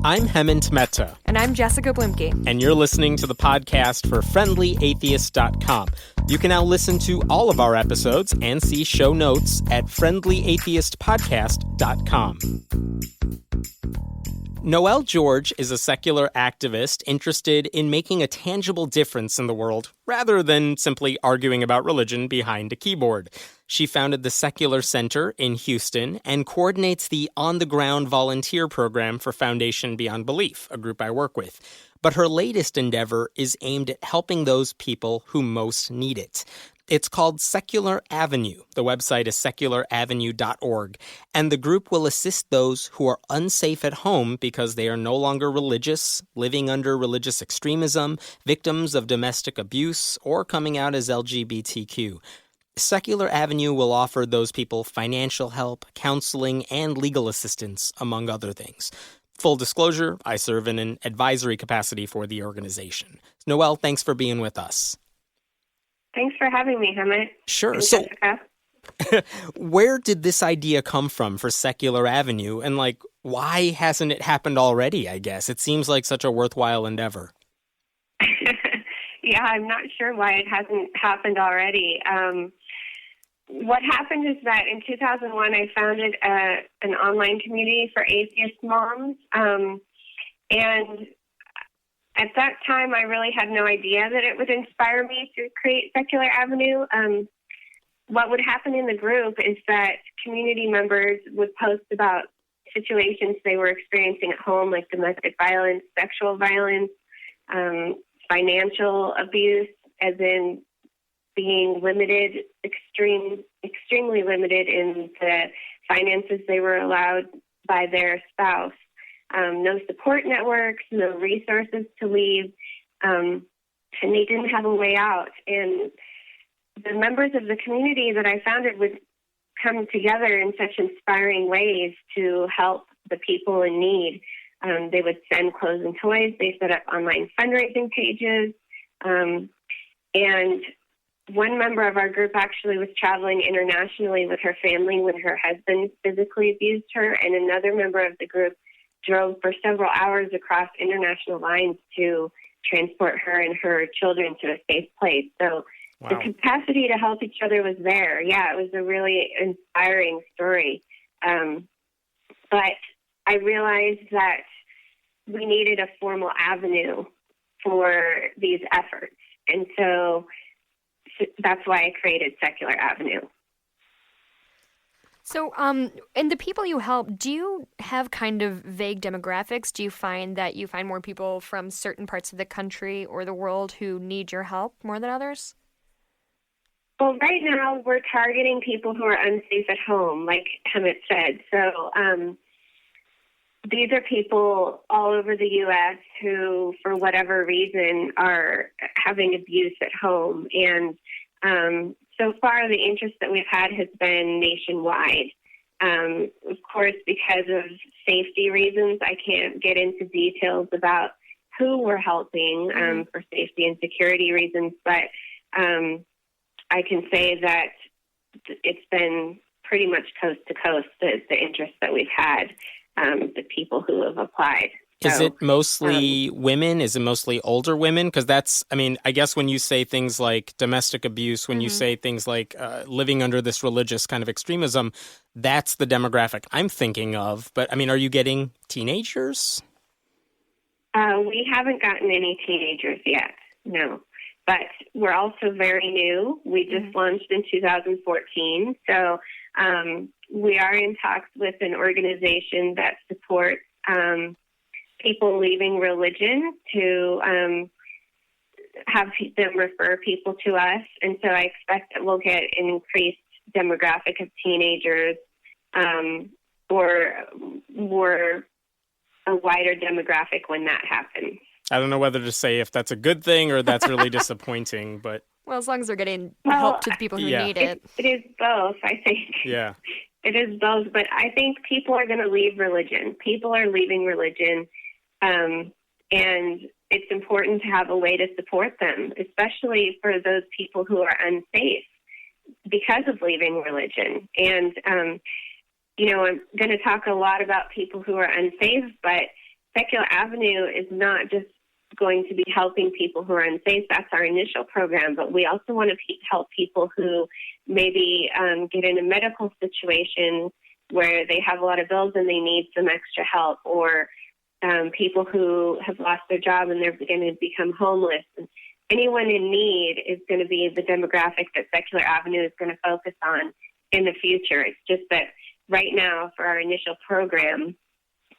I'm Hemant Mehta. And I'm Jessica Blimke. And you're listening to the podcast for FriendlyAtheist.com. You can now listen to all of our episodes and see show notes at FriendlyAtheistPodcast.com. Noelle George is a secular activist interested in making a tangible difference in the world rather than simply arguing about religion behind a keyboard. She founded the Secular Center in Houston and coordinates the on-the-ground volunteer program for Foundation Beyond Belief, a group I work with. But her latest endeavor is aimed at helping those people who most need it. It's called Secular Avenue. The website is secularavenue.org, and the group will assist those who are unsafe at home because they are no longer religious, living under religious extremism, victims of domestic abuse, or coming out as LGBTQ. Secular Avenue will offer those people financial help, counseling, and legal assistance, among other things. Full disclosure, I serve in an advisory capacity for the organization. Noelle, thanks for being with us. Thanks for having me, Hemant. Sure. So, Jessica. Where did this idea come from for Secular Avenue? And, why hasn't it happened already, I guess? It seems like such a worthwhile endeavor. Yeah, I'm not sure why it hasn't happened already. What happened is that in 2001, I founded an online community for atheist moms. And at that time, I really had no idea that it would inspire me to create Secular Avenue. What would happen in the group is that community members would post about situations they were experiencing at home, like domestic violence, sexual violence, financial abuse, as in being limited, extremely limited in the finances they were allowed by their spouse. No support networks, no resources to leave, and they didn't have a way out. And the members of the community that I founded would come together in such inspiring ways to help the people in need. They would send clothes and toys. They set up online fundraising pages. And one member of our group actually was traveling internationally with her family when her husband physically abused her, and another member of the group drove for several hours across international lines to transport her and her children to a safe place. So Wow. The capacity to help each other was there. Yeah, it was a really inspiring story. But I realized that we needed a formal avenue for these efforts. And so that's why I created Secular Avenue. So, and the people you help, do you have kind of vague demographics? Do you find that you find more people from certain parts of the country or the world who need your help more than others? Well, right now we're targeting people who are unsafe at home, like Hemant said. So these are people all over the U.S. who, for whatever reason, are having abuse at home. And so far, the interest that we've had has been nationwide. Of course, because of safety reasons, I can't get into details about who we're helping for safety and security reasons, but I can say that it's been pretty much coast to coast, the interest that we've had, the people who have applied. Is it mostly women? Is it mostly older women? Because I guess when you say things like domestic abuse, when you say things like living under this religious kind of extremism, that's the demographic I'm thinking of. But, are you getting teenagers? We haven't gotten any teenagers yet, no. But we're also very new. We just launched in 2014. So we are in talks with an organization that supports people leaving religion to have them refer people to us. And so I expect that we'll get an increased demographic of teenagers or more a wider demographic when that happens. I don't know whether to say if that's a good thing or that's really disappointing, but... Well, as long as they're getting help to the people who need it. It is both, I think. Yeah. It is both, but I think people are going to leave religion. People are leaving religion, and it's important to have a way to support them, especially for those people who are unsafe because of leaving religion. And I'm going to talk a lot about people who are unsafe, but Secular Avenue is not just going to be helping people who are unsafe. That's our initial program, but we also want to help people who maybe get in a medical situation where they have a lot of bills and they need some extra help, or people who have lost their job and they're going to become homeless. And anyone in need is going to be the demographic that Secular Avenue is going to focus on in the future. It's just that right now, for our initial program,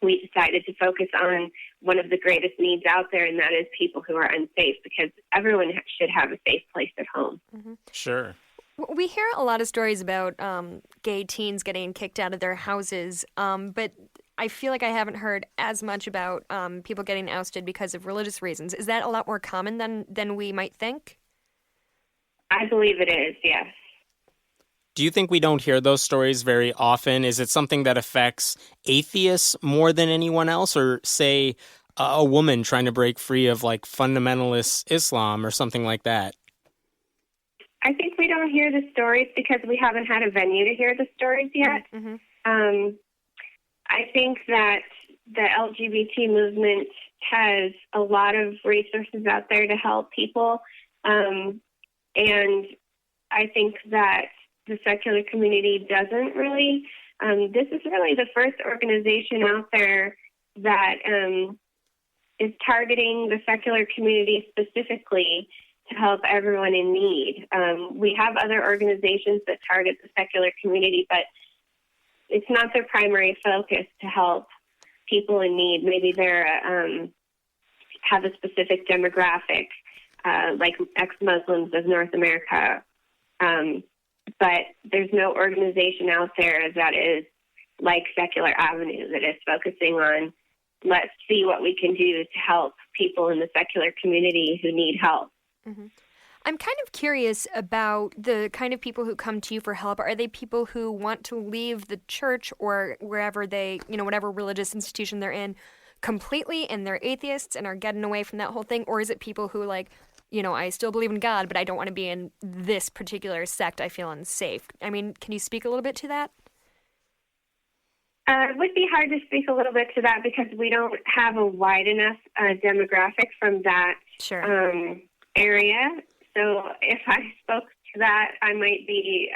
we decided to focus on one of the greatest needs out there, and that is people who are unsafe, because everyone should have a safe place at home. Mm-hmm. Sure. We hear a lot of stories about gay teens getting kicked out of their houses, but I feel like I haven't heard as much about people getting ousted because of religious reasons. Is that a lot more common than we might think? I believe it is, yes. Do you think we don't hear those stories very often? Is it something that affects atheists more than anyone else, or say a woman trying to break free of like fundamentalist Islam or something like that? I think we don't hear the stories because we haven't had a venue to hear the stories yet. Mm-hmm. I think that the LGBT movement has a lot of resources out there to help people. And I think that the secular community doesn't really. This is really the first organization out there that is targeting the secular community specifically to help everyone in need. We have other organizations that target the secular community, but it's not their primary focus to help people in need. Maybe they're have a specific demographic, like ex-Muslims of North America. But there's no organization out there that is like Secular Avenue that is focusing on, let's see what we can do to help people in the secular community who need help. Mm-hmm. I'm kind of curious about the kind of people who come to you for help. Are they people who want to leave the church or wherever they, whatever religious institution they're in completely, and they're atheists and are getting away from that whole thing? Or is it people who I still believe in God, but I don't want to be in this particular sect. I feel unsafe. I mean, can you speak a little bit to that? It would be hard to speak a little bit to that because we don't have a wide enough demographic from that area. So if I spoke to that, I might be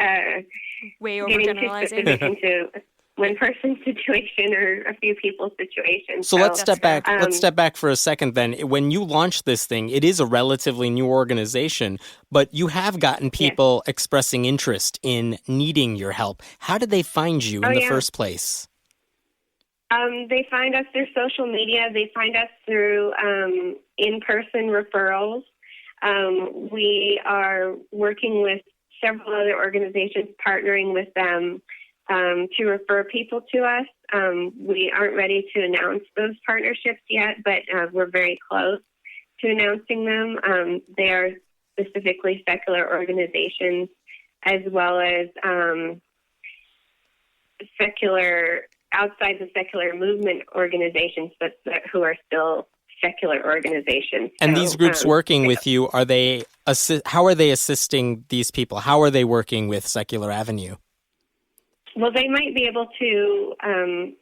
way overgeneralizing. Getting too specific into one person's situation or a few people's situations. So let's step back. Let's step back for a second then. When you launched this thing, it is a relatively new organization, but you have gotten people expressing interest in needing your help. How did they find you in the first place? They find us through social media. They find us through in-person referrals. We are working with several other organizations, partnering with them to refer people to us. We aren't ready to announce those partnerships yet, but we're very close to announcing them. They are specifically secular organizations as well as outside the secular movement organizations, but who are still secular organizations. And these groups working with you, how are they assisting these people? How are they working with Secular Avenue? Well, they might be able to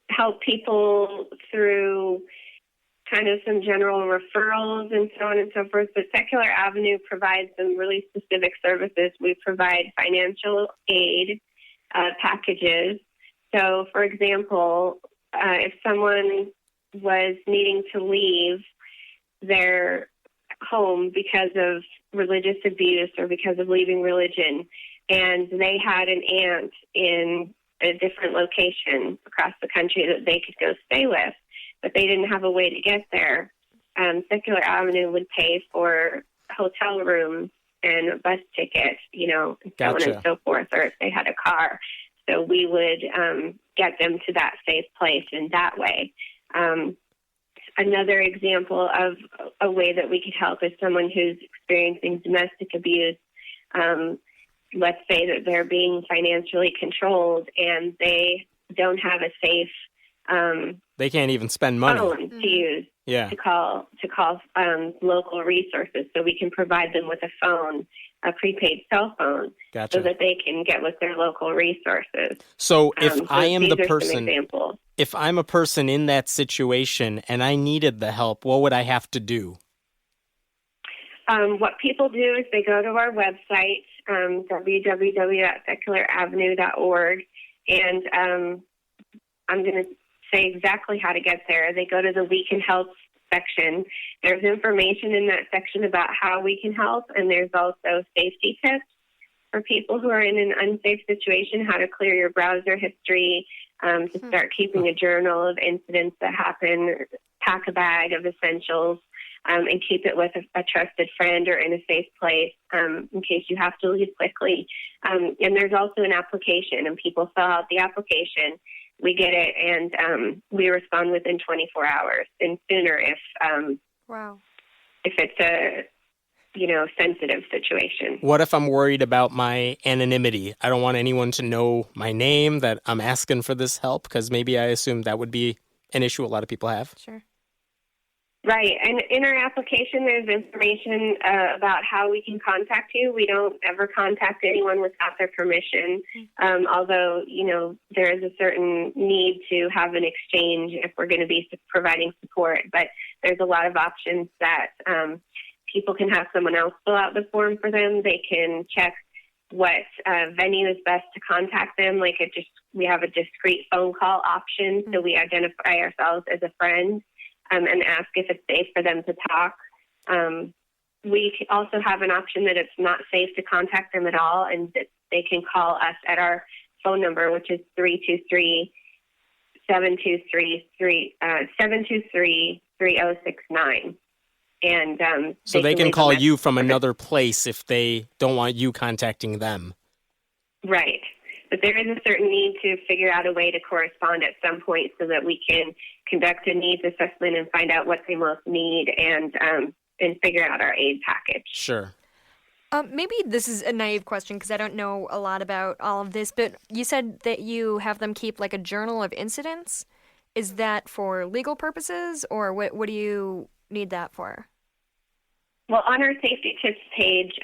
help people through kind of some general referrals and so on and so forth. But Secular Avenue provides some really specific services. We provide financial aid packages. So, for example, if someone was needing to leave their home because of religious abuse or because of leaving religion, and they had an aunt in a different location across the country that they could go stay with, but they didn't have a way to get there, Secular Avenue would pay for hotel rooms and a bus ticket, and so on and so forth, or if they had a car. So we would get them to that safe place in that way. Another example of a way that we could help is someone who's experiencing domestic abuse. Let's say that they're being financially controlled and they don't have a safe they can't even spend money phone to use to call local resources. So we can provide them with a phone a prepaid cell phone Gotcha. so that they can get with their local resources. So if I am these the are some person, examples. if I'm a person in that situation and I needed the help, what would I have to do? What people do is they go to our website, www.secularavenue.org, and I'm going to say exactly how to get there. They go to the We Can Help section. There's information in that section about how we can help, and there's also safety tips for people who are in an unsafe situation, how to clear your browser history, to start keeping a journal of incidents that happen, pack a bag of essentials, and keep it with a trusted friend or in a safe place in case you have to leave quickly. And there's also an application, and people fill out the application. We get it, and we respond within 24 hours, and sooner if it's a sensitive situation. What if I'm worried about my anonymity? I don't want anyone to know my name, that I'm asking for this help, because maybe I assume that would be an issue a lot of people have. Sure. Right. And in our application, there's information about how we can contact you. We don't ever contact anyone without their permission, although, there is a certain need to have an exchange if we're going to be providing support. But there's a lot of options that people can have someone else fill out the form for them. They can check what venue is best to contact them. We have a discreet phone call option, so we identify ourselves as a friend. And ask if it's safe for them to talk. We also have an option that it's not safe to contact them at all, and that they can call us at our phone number, which is 323-723-3069. And so they can call you from another place if they don't want you contacting them. Right. But there is a certain need to figure out a way to correspond at some point so that we can conduct a needs assessment and find out what they most need and figure out our aid package. Sure. Maybe this is a naive question because I don't know a lot about all of this, but you said that you have them keep like a journal of incidents. Is that for legal purposes, or what do you need that for? Well, on our safety tips page,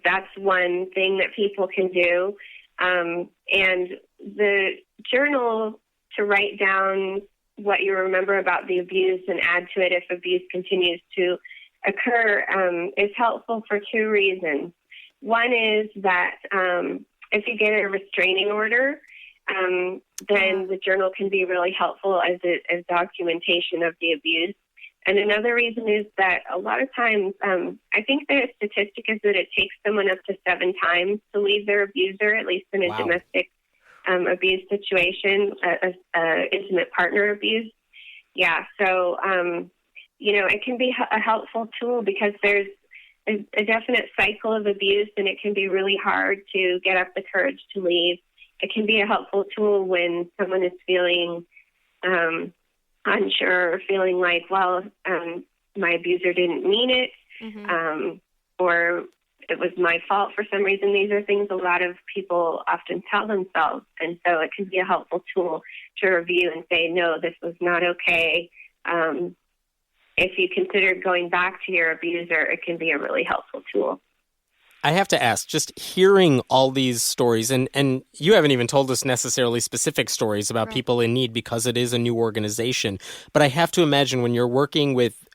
that's one thing that people can do. And the journal, to write down what you remember about the abuse and add to it if abuse continues to occur, is helpful for two reasons. One is that if you get a restraining order, then the journal can be really helpful as documentation of the abuse. And another reason is that a lot of times, I think the statistic is that it takes someone up to 7 times to leave their abuser, at least in a domestic abuse situation, intimate partner abuse. Yeah, so, it can be a helpful tool because there's a definite cycle of abuse, and it can be really hard to get up the courage to leave. It can be a helpful tool when someone is feeling unsure or feeling like, my abuser didn't mean it, or it was my fault for some reason. These are things a lot of people often tell themselves, and so it can be a helpful tool to review and say, no, this was not okay. If you consider going back to your abuser, it can be a really helpful tool. I have to ask, just hearing all these stories, and you haven't even told us necessarily specific stories about people in need because it is a new organization, but I have to imagine when you're working with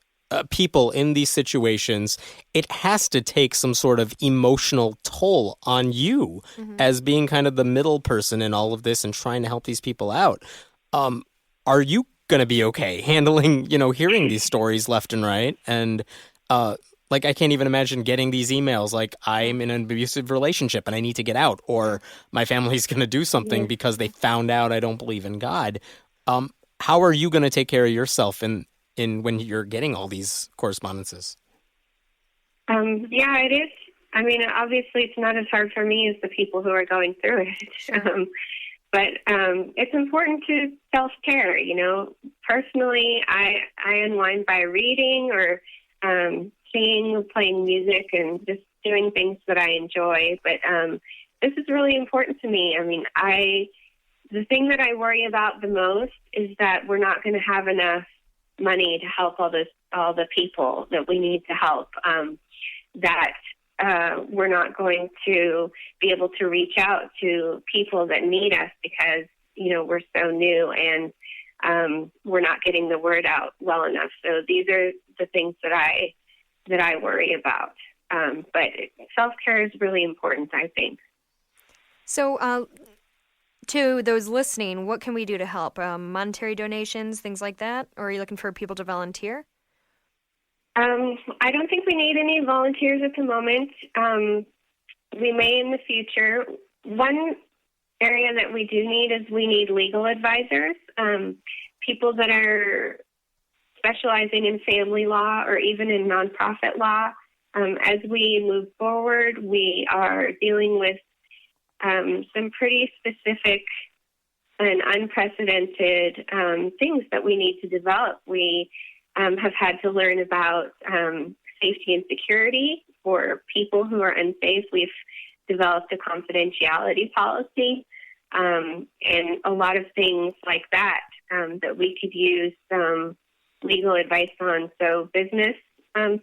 people in these situations, it has to take some sort of emotional toll on you as being kind of the middle person in all of this and trying to help these people out. Are you going to be okay handling, hearing these stories left and right? And I can't even imagine getting these emails like, I'm in an abusive relationship and I need to get out, or my family's going to do something because they found out I don't believe in God. How are you going to take care of yourself in when you're getting all these correspondences? Yeah, it is. I mean, obviously it's not as hard for me as the people who are going through it. But it's important to self-care, Personally, I unwind by reading or singing, playing music, and just doing things that I enjoy. But this is really important to me. I mean, the thing that I worry about the most is that we're not going to have enough money to help all the people that we need to help. That we're not going to be able to reach out to people that need us because, we're so new and we're not getting the word out well enough. So these are the things that I worry about. But self-care is really important, I think. So to those listening, what can we do to help? Monetary donations, things like that? Or are you looking for people to volunteer? I don't think we need any volunteers at the moment. We may in the future. One area that we do need is we need legal advisors, people that are specializing in family law or even in nonprofit law. As we move forward, we are dealing with some pretty specific and unprecedented things that we need to develop. We have had to learn about safety and security for people who are unsafe. We've developed a confidentiality policy and a lot of things like that that we could use legal advice on. So business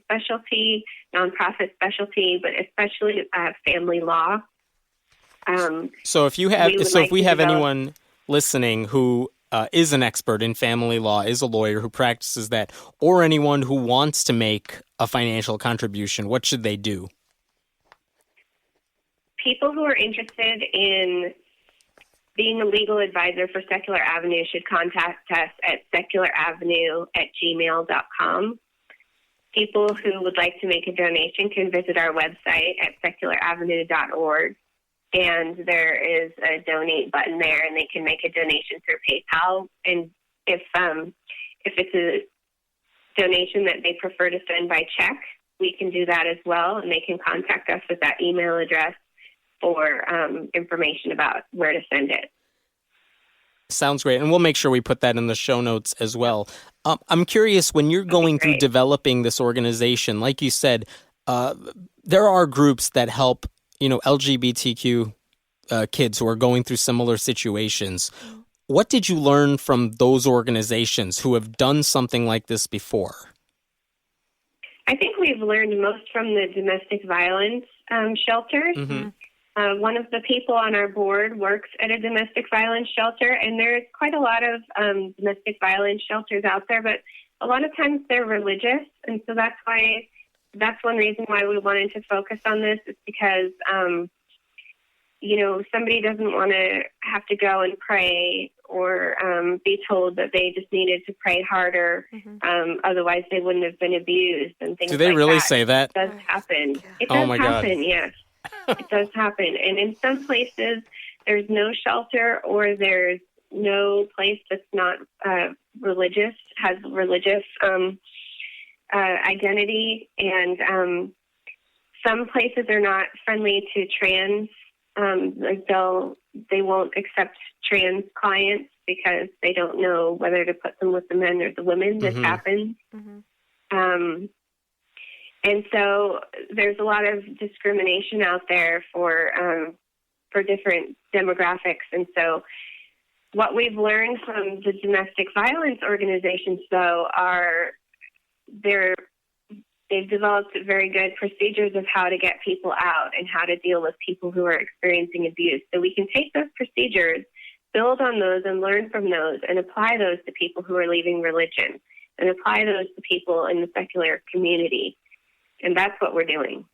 specialty, nonprofit specialty, but especially family law. So if we have anyone listening who is an expert in family law, is a lawyer who practices that, or anyone who wants to make a financial contribution, what should they do? People who are interested in being a legal advisor for Secular Avenue should contact us at secularavenue@gmail.com. People who would like to make a donation can visit our website at secularavenue.org. And there is a donate button there, and they can make a donation through PayPal. And if it's a donation that they prefer to send by check, we can do that as well, and they can contact us with that email address for information about where to send it. Sounds great, and we'll make sure we put that in the show notes as well. I'm curious, when you're going through developing this organization, like you said, there are groups that help LGBTQ kids who are going through similar situations. What did you learn from those organizations who have done something like this before? I think we've learned most from the domestic violence shelters. Mm-hmm. One of the people on our board works at a domestic violence shelter, and there's quite a lot of domestic violence shelters out there, but a lot of times they're religious, and so that's one reason why we wanted to focus on this is because, somebody doesn't want to have to go and pray or be told that they just needed to pray harder. Mm-hmm. Otherwise, they wouldn't have been abused and things like that. Do they really say that? It does happen. It does happen, yes. It does happen. And in some places, there's no shelter or there's no place that's not religious, has religious identity, and some places are not friendly to trans. They won't accept trans clients because they don't know whether to put them with the men or the women. This Mm-hmm. happens. Mm-hmm. And so there's a lot of discrimination out there for different demographics. And so what we've learned from the domestic violence organizations, though, are they've developed very good procedures of how to get people out and how to deal with people who are experiencing abuse. So we can take those procedures, build on those and learn from those and apply those to people who are leaving religion and apply those to people in the secular community. And that's what we're doing.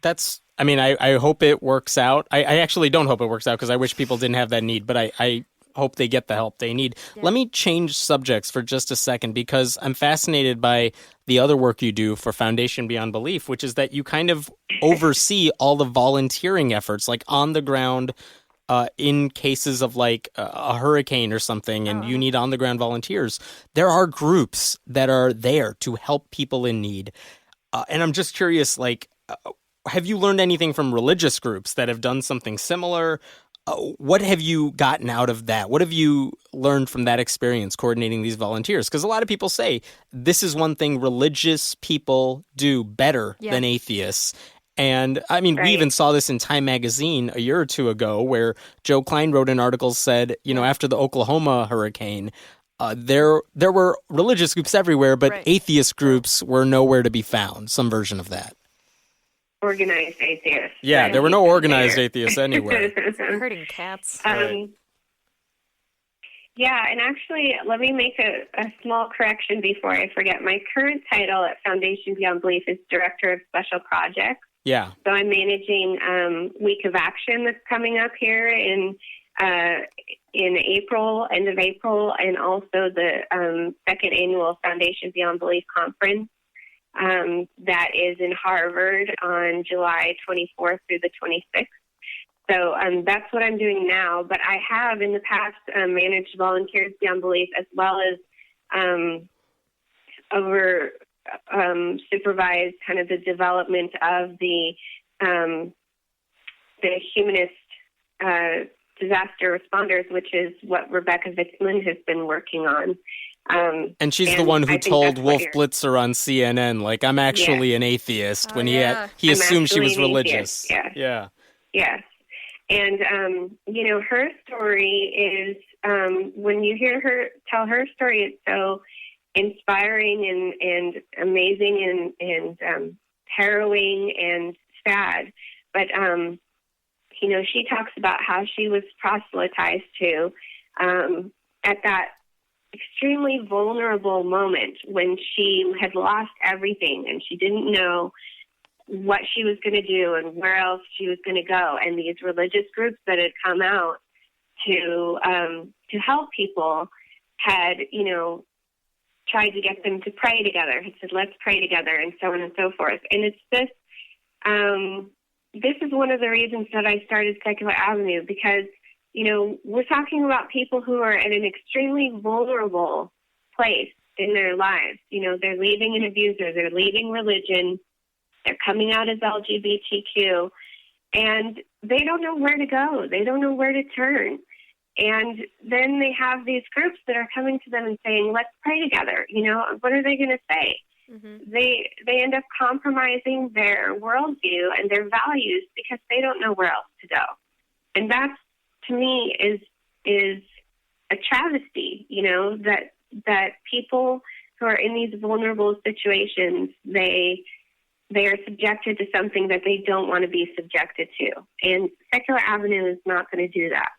I hope it works out. I actually don't hope it works out because I wish people didn't have that need, but I hope they get the help they need. Yeah. Let me change subjects for just a second because I'm fascinated by the other work you do for Foundation Beyond Belief, which is that you kind of oversee all the volunteering efforts, like on the ground in cases of like a hurricane or something, and you need on the ground volunteers. There are groups that are there to help people in need. And I'm just curious, have you learned anything from religious groups that have done something similar? What have you gotten out of that? What have you learned from that experience coordinating these volunteers? Because a lot of people say this is one thing religious people do better than atheists. And we even saw this in Time magazine a year or two ago where Joe Klein wrote an article said, after the Oklahoma hurricane, there were religious groups everywhere, but atheist groups were nowhere to be found, some version of that. organized atheists. Yeah, there were no organized atheists anywhere. Herding cats. Right. Yeah, and actually, let me make a small correction before I forget. My current title at Foundation Beyond Belief is Director of Special Projects. Yeah. So I'm managing Week of Action that's coming up here in April, end of April, and also the second annual Foundation Beyond Belief conference that is in Harvard on July 24th through the 26th. So that's what I'm doing now. But I have in the past managed Volunteers Beyond Belief as well as supervised kind of the development of the humanist disaster responders, which is what Rebecca Vitzman has been working on. And she's the one who told Wolf you're... Blitzer on CNN, like, I'm actually an atheist, when he assumed she was religious. Yeah. And, her story is, when you hear her tell her story, it's so inspiring and amazing and harrowing and sad. But, she talks about how she was proselytized to at that extremely vulnerable moment when she had lost everything and she didn't know what she was going to do and where else she was going to go. And these religious groups that had come out to help people had, tried to get them to pray together. Had said, let's pray together, and so on and so forth. And it's this, this is one of the reasons that I started Secular Avenue, because, we're talking about people who are at an extremely vulnerable place in their lives. They're leaving an abuser, they're leaving religion, they're coming out as LGBTQ, and they don't know where to go. They don't know where to turn. And then they have these groups that are coming to them and saying, let's pray together. What are they going to say? Mm-hmm. They end up compromising their worldview and their values because they don't know where else to go. And that's, to me, is a travesty, that people who are in these vulnerable situations, they are subjected to something that they don't want to be subjected to. And Secular Avenue is not going to do that.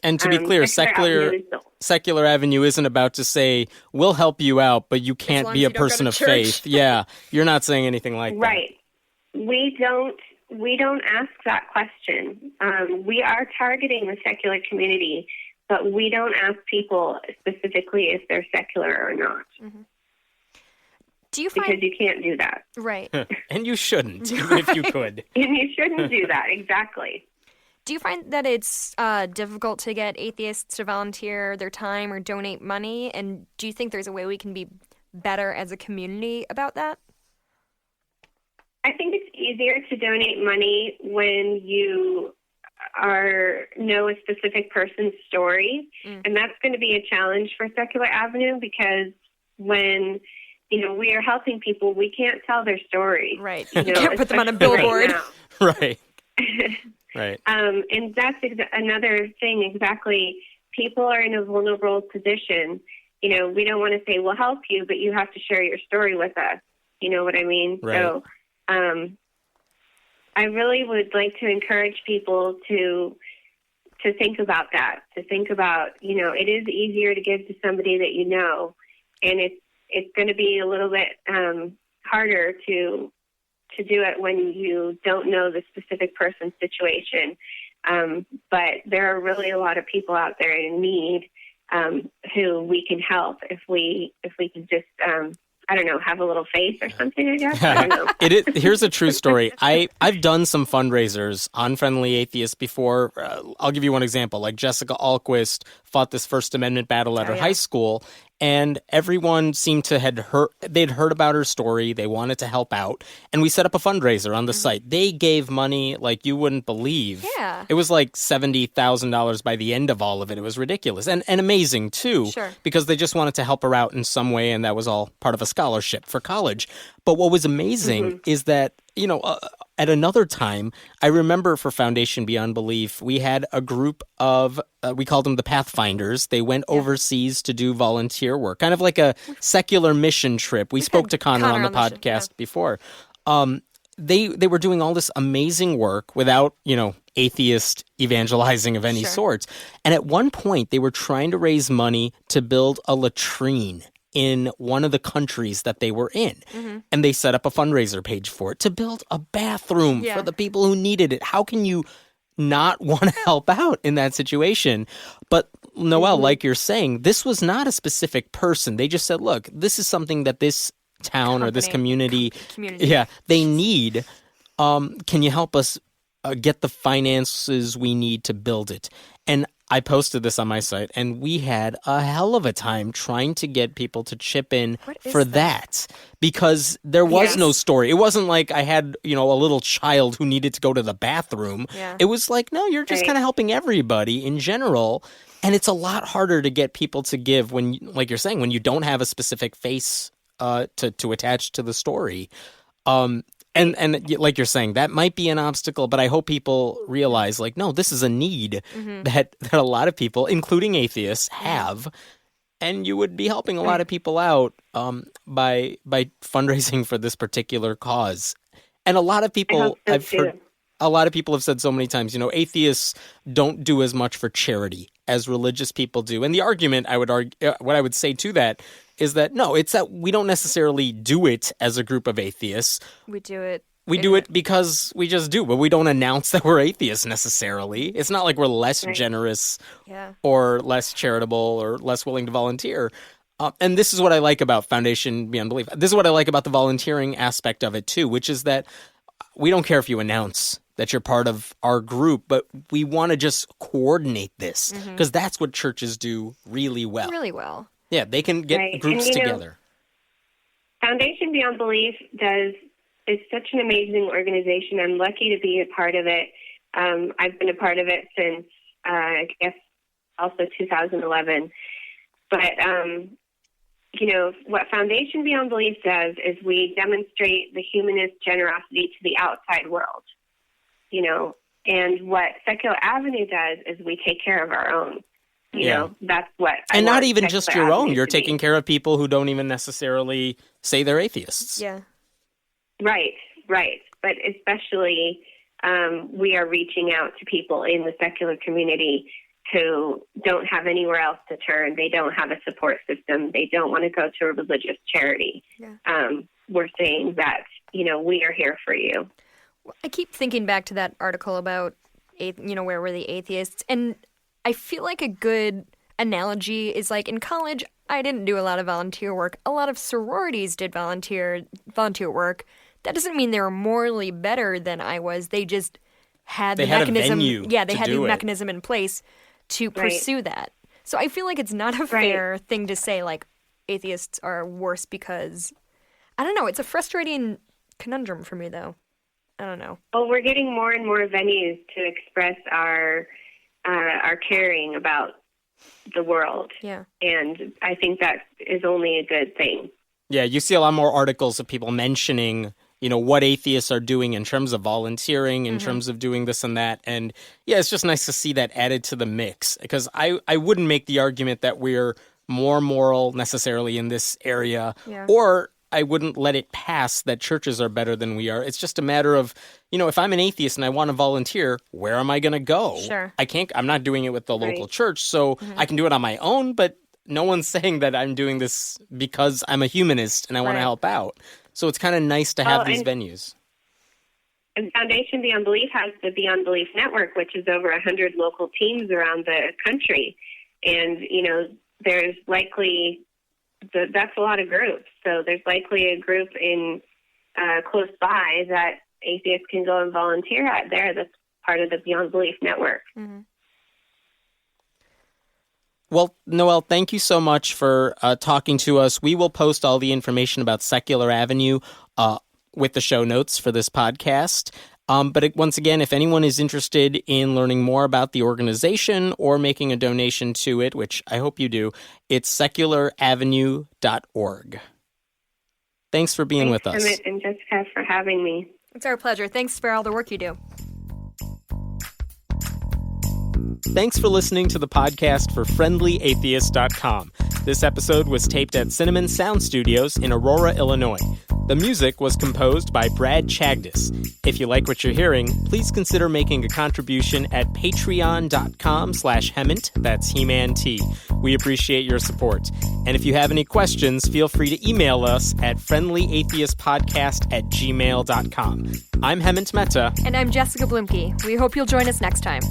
And to be clear, Secular Avenue isn't about to say, we'll help you out, but you can't be a person of faith. Yeah, you're not saying anything like that. Right. We don't ask that question. We are targeting the secular community, but we don't ask people specifically if they're secular or not. Mm-hmm. Because you can't do that. Right. And you shouldn't, even if you could. And you shouldn't do that, exactly. Do you find that it's difficult to get atheists to volunteer their time or donate money? And do you think there's a way we can be better as a community about that? I think it's easier to donate money when you know a specific person's story. And that's going to be a challenge for Secular Avenue, because when we are helping people, we can't tell their story. Right. You can't put them on a billboard. Right. Right. And that's another thing, exactly. People are in a vulnerable position. We don't want to say, we'll help you, but you have to share your story with us. You know what I mean? Right. So I really would like to encourage people to think about that, to think about, it is easier to give to somebody that you know, and it's going to be a little bit harder to do it when you don't know the specific person's situation. But there are really a lot of people out there in need who we can help if we can just, have a little faith or something, I guess. I don't know. Here's a true story. I've done some fundraisers on Friendly Atheists before. I'll give you one example. Like Jessica Alquist fought this First Amendment battle at her high school, and everyone seemed to they'd heard about her story. They wanted to help out. And we set up a fundraiser on the site. They gave money like you wouldn't believe. Yeah. It was like $70,000 by the end of all of it. It was ridiculous and amazing too. Sure. Because they just wanted to help her out in some way, and that was all part of a scholarship for college. But what was amazing is that, at another time, I remember for Foundation Beyond Belief, we had a group of, we called them the Pathfinders. They went overseas to do volunteer work, kind of like a secular mission trip. We spoke to Connor on the podcast before. they were doing all this amazing work without, atheist evangelizing of any Sure. sort. And at one point, they were trying to raise money to build a latrine in one of the countries that they were in. Mm-hmm. And they set up a fundraiser page for it to build a bathroom Yeah. for the people who needed it. How can you not want to help out in that situation? But Noelle, like you're saying, this was not a specific person. They just said, look, this is something that this town or this community, they need. Can you help us get the finances we need to build it? And I posted this on my site, and we had a hell of a time trying to get people to chip in for that because there was no story. It wasn't like I had, a little child who needed to go to the bathroom. Yeah. It was like, no, you're just kind of helping everybody in general. And it's a lot harder to get people to give when, like you're saying, when you don't have a specific face to attach to the story. And like you're saying, that might be an obstacle, but I hope people realize, like, no, this is a need that a lot of people, including atheists, have, and you would be helping a lot of people out by fundraising for this particular cause. And a lot of people, I've heard, a lot of people have said so many times, atheists don't do as much for charity as religious people do. And the argument I would argue, what I would say to that is that, no, it's that we don't necessarily do it as a group of atheists. We do it. We do it because we just do, but we don't announce that we're atheists necessarily. It's not like we're less generous or less charitable or less willing to volunteer. And this is what I like about Foundation Beyond Belief. This is what I like about the volunteering aspect of it too, which is that we don't care if you announce that you're part of our group, but we want to just coordinate this because that's what churches do really well. Really well. Yeah, they can get groups together. Foundation Beyond Belief is such an amazing organization. I'm lucky to be a part of it. I've been a part of it since, I guess, also 2011. But, what Foundation Beyond Belief does is we demonstrate the humanist generosity to the outside world, and what Secular Avenue does is we take care of our own. That's what and not even just your own. You're taking care of people who don't even necessarily say they're atheists. Yeah. Right. But especially we are reaching out to people in the secular community who don't have anywhere else to turn. They don't have a support system. They don't want to go to a religious charity. Yeah. We're saying that, we are here for you. I keep thinking back to that article about, where were the atheists? And I feel like a good analogy is like in college, I didn't do a lot of volunteer work. A lot of sororities did volunteer work. That doesn't mean they were morally better than I was. They just had the mechanism. They had the mechanism in place to pursue that. So I feel like it's not a fair thing to say like atheists are worse because I don't know. It's a frustrating conundrum for me though. I don't know. Well, we're getting more and more venues to express our caring about the world. Yeah. And I think that is only a good thing. Yeah, you see a lot more articles of people mentioning, what atheists are doing in terms of volunteering, in terms of doing this and that. And yeah, it's just nice to see that added to the mix because I wouldn't make the argument that we're more moral necessarily in this area or I wouldn't let it pass that churches are better than we are. It's just a matter of, if I'm an atheist and I want to volunteer, where am I going to go? Sure. I'm not doing it with the local church, so I can do it on my own, but no one's saying that I'm doing this because I'm a humanist and I want to help out. So it's kind of nice to have these venues. And Foundation Beyond Belief has the Beyond Belief Network, which is over 100 local teams around the country. And, there's likely, that's a lot of groups. So there's likely a group in close by that atheists can go and volunteer at there that's part of the Beyond Belief Network. Mm-hmm. Well, Noelle, thank you so much for talking to us. We will post all the information about Secular Avenue with the show notes for this podcast. But once again, if anyone is interested in learning more about the organization or making a donation to it, which I hope you do, it's secularavenue.org. Thanks for being with us. Thanks, Emmett and Jessica, for having me. It's our pleasure. Thanks for all the work you do. Thanks for listening to the podcast for friendlyatheist.com. This episode was taped at Cinnamon Sound Studios in Aurora, Illinois. The music was composed by Brad Chagdis. If you like what you're hearing, please consider making a contribution at patreon.com/Hemant. That's He-Man T. We appreciate your support. And if you have any questions, feel free to email us at friendlyatheistpodcast@gmail.com. I'm Hemant Mehta. And I'm Jessica Blumke. We hope you'll join us next time.